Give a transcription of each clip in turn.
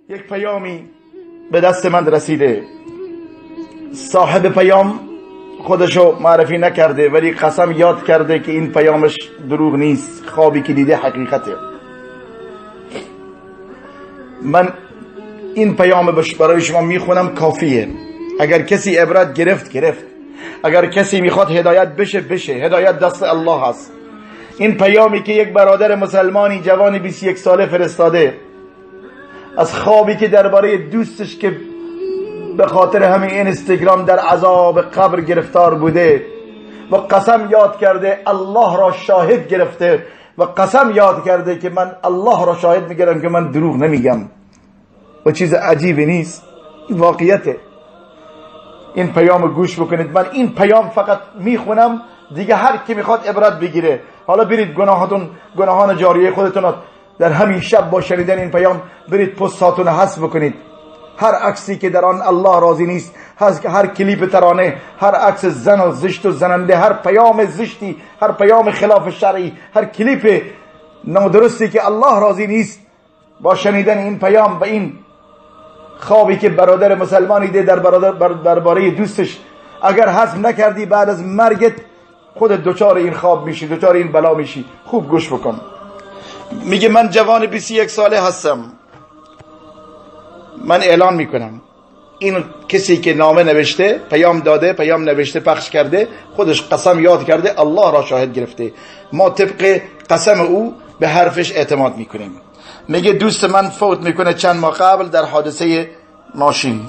یک پیامی به دست من رسیده. صاحب پیام خودشو معرفی نکرده ولی قسم یاد کرده که این پیامش دروغ نیست، خوابی که دیده حقیقته. من این پیام برای شما میخونم، کافیه. اگر کسی عبرت گرفت، اگر کسی میخواد هدایت بشه، هدایت دست الله هست. این پیامی که یک برادر مسلمانی جوانی 21 ساله فرستاده از خوابی که درباره دوستش که به خاطر همین اینستاگرام در عذاب قبر گرفتار بوده و قسم یاد کرده، الله را شاهد گرفته و قسم یاد کرده که من الله را شاهد میگیرم که من دروغ نمیگم و چیز عجیبی نیست، این واقعیته. این پیام گوش بکنید. من این پیام فقط میخونم دیگه، هر کی میخواد عبرت بگیره. حالا برید گناهان جاریه خودتون در همین شب با شنیدن این پیام برید پستاتون حذف بکنید. هر عکسی که در آن الله راضی نیست، هر کلیپ ترانه، هر عکس زن و زشت و زننده، هر پیام زشتی، هر پیام خلاف شرعی، هر کلیپ نادرستی که الله راضی نیست، با شنیدن این پیام و این خوابی که برادر مسلمانی ده درباره دوستش، اگر حذف نکردی بعد از مرگت خودت دوچار این خواب میشی، دوچار این بلا میشی. خوب گوش بکن. میگه من جوان 21 ساله هستم. من اعلان میکنم این کسی که نامه نوشته، پیام داده، پیام نوشته، پخش کرده، خودش قسم یاد کرده، الله را شاهد گرفته. ما طبق قسم او به حرفش اعتماد میکنیم. میگه دوست من فوت میکنه چند ماه قبل در حادثه ماشین،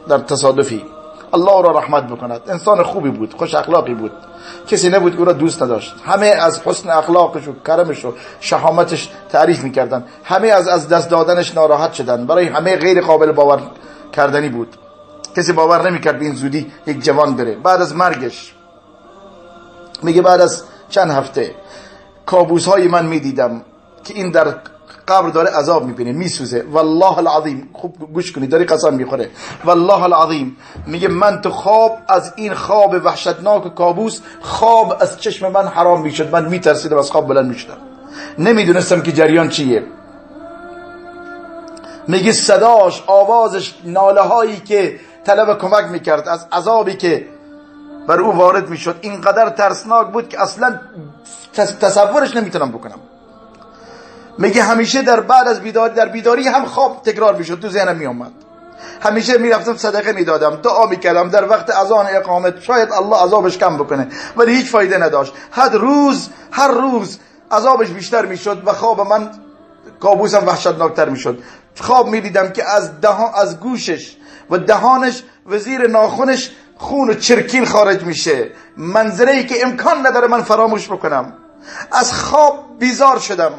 در تصادفی. الله را رحمت بکند. انسان خوبی بود، خوش اخلاقی بود، کسی نبود او را دوست نداشت. همه از حسن اخلاقش و کرمش و شهامتش تعریف میکردن. همه از دست دادنش ناراحت شدن. برای همه غیر قابل باور کردنی بود. کسی باور نمیکرد به این زودی یک جوان بره. بعد از مرگش میگه بعد از چند هفته کابوس های من میدیدم که این در قبر داره عذاب میبینه، میسوزه. والله العظیم، خوب گوش کنید، داری قسم میخوره. والله العظیم میگه من تو خواب، از این خواب وحشتناک کابوس، خواب از چشم من حرام میشد. من میترسیدم از خواب بلند میشدم، نمیدونستم که جریان چیه. میگه صداش، آوازش، ناله هایی که طلب کمک میکرد از عذابی که بر او وارد میشد اینقدر ترسناک بود که اصلا تصورش نمیتونم بکنم. میگه همیشه بعد از بیداری هم خواب تکرار میشد، تو ذهنم میومد. همیشه میرفتم صدقه میدادم، دعا میکردم در وقت اذان اقامت شاید الله عذابش کم بکنه، ولی هیچ فایده نداشت. هر روز عذابش بیشتر میشد و خواب من، کابوسم وحشتناکتر میشد. خواب میدیدم که از گوشش و دهانش و زیر ناخنش خون و چرکین خارج میشه، منظره‌ای که امکان نداره من فراموش بکنم. از خواب بیزار شدم.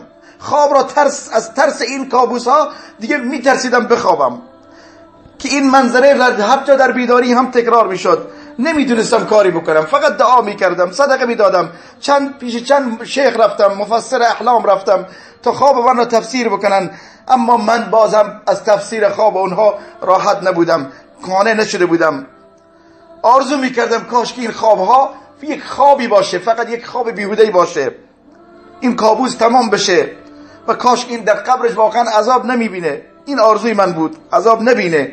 خواب را از ترس این کابوس ها دیگه میترسیدم بخوابم که این منظره حتی در بیداری هم تکرار میشد. نمیدونستم کاری بکنم، فقط دعا میکردم، صدقه میدادم. پیش چند شیخ رفتم، مفسر احلام رفتم تا خواب من را تفسیر بکنن، اما من بازم از تفسیر خواب اونها راحت نبودم، قانع نشده بودم. آرزو میکردم کاش که این خوابها یک خوابی باشه، فقط یک خواب بیهوده‌ای باشه، این کابوس تمام بشه و کاش این در قبرش واقعا عذاب نمیبینه. این آرزوی من بود، عذاب نبینه.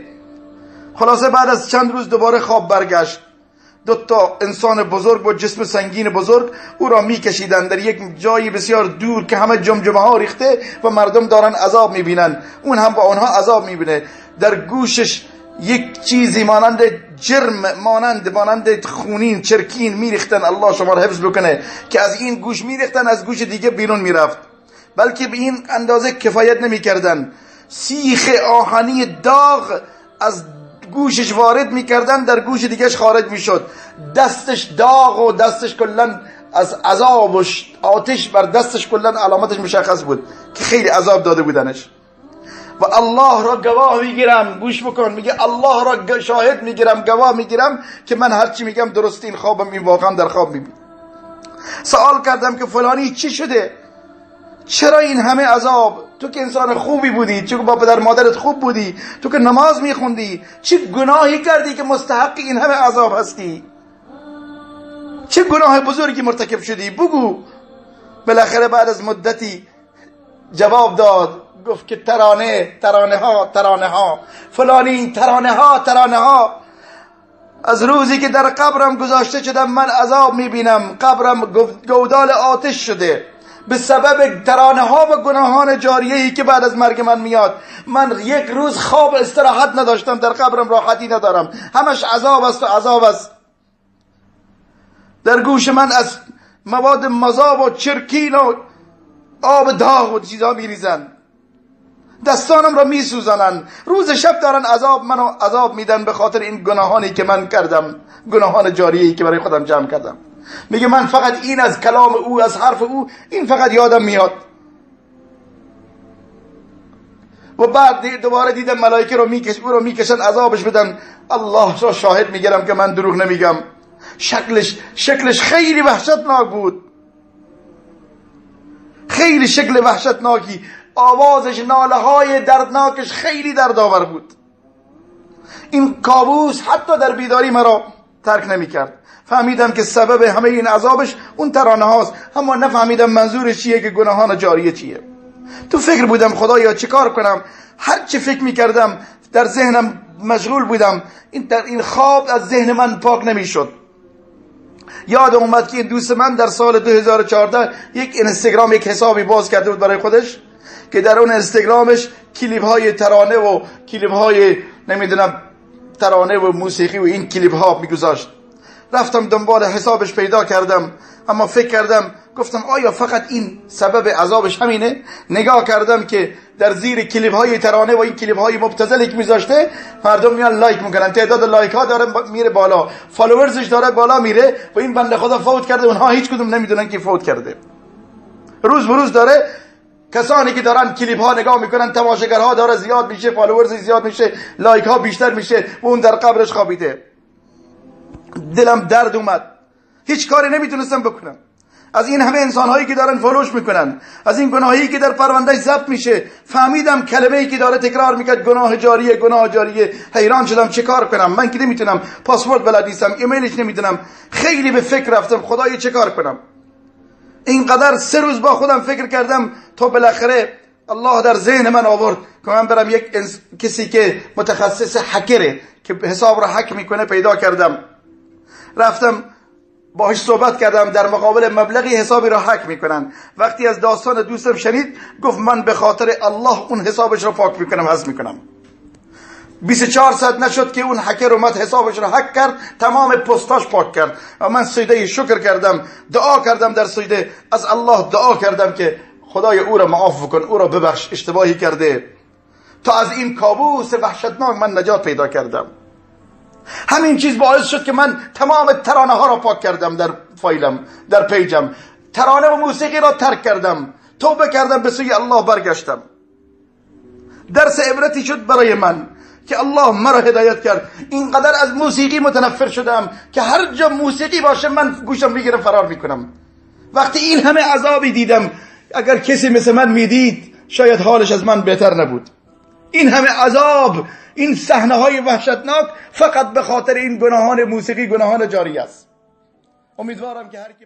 خلاصه بعد از چند روز دوباره خواب برگشت. 2 انسان بزرگ با جسم سنگین بزرگ او را میکشیدن در یک جایی بسیار دور که همه جمجمه ها ریخته و مردم دارن عذاب میبینن، اون هم با اونها عذاب میبینه. در گوشش یک چیزی مانند جرم، مانند خونین، چرکین میریختن، الله شما را حفظ بکنه، که از این گوش میریختن از گوش دیگه بیرون میرفت. بلکه به این اندازه کفایت نمیکردن، سیخ آهنی داغ از گوشش وارد میکردن، در گوش دیگهش خارج میشد. دستش داغ و دستش کلن از عذاب و آتش بر دستش کلن علامتش مشخص بود که خیلی عذاب داده بودنش. و الله را گواه میگیرم، گوش بکن، میگه الله را شاهد میگیرم، گواه میگیرم که من هرچی میگم درست، این خوابم این واقعا در خواب میبینم. سوال کردم که فلانی چی شده؟ چرا این همه عذاب؟ تو که انسان خوبی بودی، تو که با پدر مادرت خوب بودی، تو که نماز میخوندی، چه گناهی کردی که مستحق این همه عذاب هستی؟ چه گناه بزرگی مرتکب شدی؟ بگو. بالاخره بعد از مدتی جواب داد، گفت که ترانه ها فلانی ترانه ها. از روزی که در قبرم گذاشته شدم من عذاب میبینم، قبرم گودال آتش شده به سبب ترانه ها و گناهان جاریه‌ای که بعد از مرگ من میاد. من یک روز خواب استراحت نداشتم، در قبرم راحتی ندارم، همش عذاب است و عذاب است. در گوش من از مواد مذاب و چرکین و آب داغ و چیزا میریزن، دستانم را میسوزانن، روز شب دارن منو عذاب میدن به خاطر این گناهانی که من کردم، گناهان جاریه‌ای که برای خودم جمع کردم. میگه من فقط این از کلام او، از حرف او، این فقط یادم میاد. و بعد دوباره دیدم ملائکه او رو میکشن عذابش بدن. الله را شاهد میگیرم که من دروغ نمیگم. شکلش خیلی وحشتناک بود، خیلی شکل وحشتناکی. آوازش، ناله های دردناکش خیلی دردآور بود. این کابوس حتی در بیداری مرا ترک نمی کرد. فهمیدم که سبب همه این عذابش اون ترانه هاست، اما نفهمیدم منظورش چیه، که گناهان جاریه چیه. تو فکر بودم خدایا چه کار کنم. هر چی فکر می کردم در ذهنم مشغول بودم. این خواب از ذهن من پاک نمی شد. یادم اومد که این دوست من در سال 2014 یک اینستاگرام، یک حسابی باز کرده بود برای خودش، که در اون اینستاگرامش کلیپ های ترانه و کلیپ های نمیدونم ترانه و موسیقی و این کلیپ ها میگذاشت. رفتم دنبال حسابش پیدا کردم، اما فکر کردم، گفتم آیا فقط این سبب عذابش همینه؟ نگاه کردم که در زیر کلیپ های ترانه و این کلیپ های مبتذلی که میذاشته مردم میان لایک میکنن، تعداد لایک ها داره میره بالا، فالوورزش داره بالا میره، و این بنده خدا فوت کرده، اونها هیچ کدوم نمیدونن که فوت کرده. روز به روز داره کسانی که دارن کلیپ ها نگاه میکنن، تماشاگرها داره زیاد میشه، فالوورز زیاد میشه، لایک ها بیشتر میشه، و اون در قبرش خوابیده. دلم درد اومد، هیچ کاری نمیتونستم بکنم. از این همه انسان هایی که دارن فالوش میکنن، از این گناهی که در پروندهش ضبط میشه، فهمیدم کلمه ای که داره تکرار میکرد گناه جاریه. حیران شدم چه کار کنم. من که نمیتونم، پاسورد بلد نیستم، ایمیلش نمیدونم. خیلی به فکر رفتم خدایا چه کار کنم. اینقدر 3 روز با خودم فکر کردم تا بالاخره الله در ذهن من آورد که من برم یک کسی که متخصص هکره که حساب را هک میکنه پیدا کردم. رفتم باهاش صحبت کردم، در مقابل مبلغی حسابی را هک میکنن. وقتی از داستان دوستم شنید، گفت من به خاطر الله اون حسابش را پاک میکنم، حذف میکنم. 24 ساعت نشد که اون هکر اومد حسابش را هک کرد، تمام پستاش پاک کرد. و من سجده شکر کردم، دعا کردم، در سجده از الله دعا کردم که خدای او را معاف کن، او را ببخش، اشتباهی کرده. تا از این کابوس وحشتناک من نجات پیدا کردم. همین چیز باعث شد که من تمام ترانه ها را پاک کردم در فایلم، در پیجم. ترانه و موسیقی را ترک کردم، توبه کردم، به سوی الله برگشتم. درس عبرتی شد برای من که الله مرا هدایت کرد. اینقدر از موسیقی متنفر شدم که هر جا موسیقی باشه من گوشم میگیرم فرار میکنم. وقتی این همه عذابی دیدم، اگر کسی مثل من میدید شاید حالش از من بهتر نبود. این همه عذاب، این صحنه های وحشتناک فقط به خاطر این گناهان موسیقی، گناهان جاری است. امیدوارم که هر کی